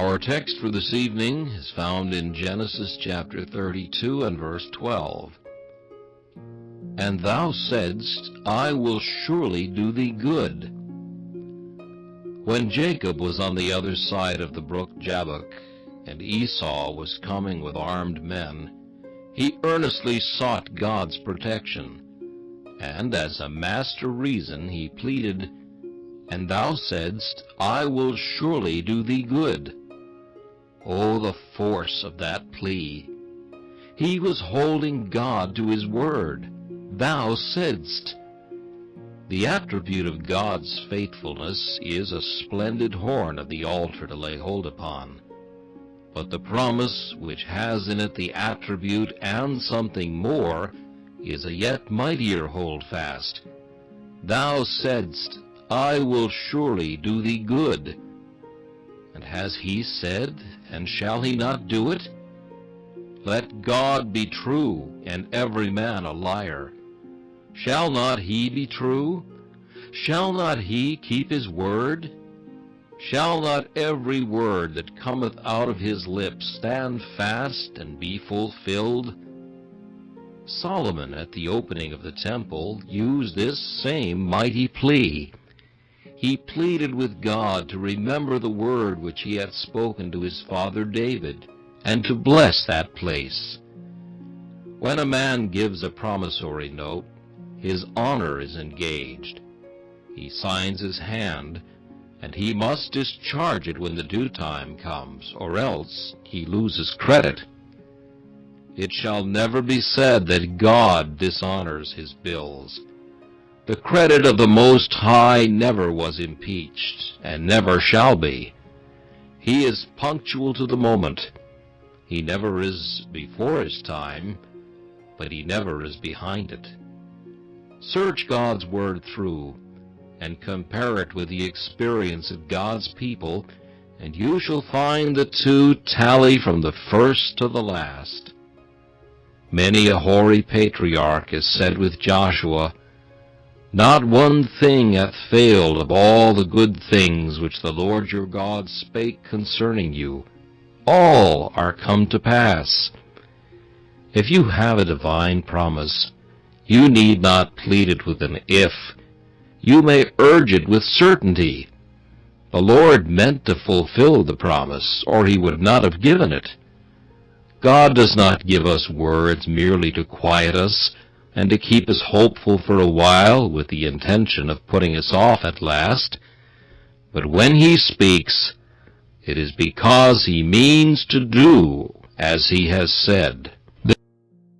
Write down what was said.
Our text for this evening is found in Genesis chapter 32 and verse 12. And thou saidst, I will surely do thee good. When Jacob was on the other side of the brook Jabbok, and Esau was coming with armed men, he earnestly sought God's protection, and as a master reason he pleaded, And thou saidst, I will surely do thee good. Oh, the force of that plea! He was holding God to his word. Thou saidst. The attribute of God's faithfulness is a splendid horn of the altar to lay hold upon. But the promise, which has in it the attribute and something more, is a yet mightier holdfast. Thou saidst, I will surely do thee good. And has he said, and shall he not do it? Let God be true, and every man a liar. Shall not he be true? Shall not he keep his word? Shall not every word that cometh out of his lips stand fast and be fulfilled? Solomon, at the opening of the temple, used this same mighty plea. He pleaded with God to remember the word which he had spoken to his father David, and to bless that place. When a man gives a promissory note, his honor is engaged. He signs his hand, and he must discharge it when the due time comes, or else he loses credit. It shall never be said that God dishonors his bills. The credit of the Most High never was impeached, and never shall be. He is punctual to the moment. He never is before his time, but he never is behind it. Search God's word through, and compare it with the experience of God's people, and you shall find the two tally from the first to the last. Many a hoary patriarch has said with Joshua, Not one thing hath failed of all the good things which the Lord your God spake concerning you. All are come to pass. If you have a divine promise, you need not plead it with an if. You may urge it with certainty. The Lord meant to fulfill the promise, or he would not have given it. God does not give us words merely to quiet us, and to keep us hopeful for a while with the intention of putting us off at last. But when he speaks, it is because he means to do as he has said.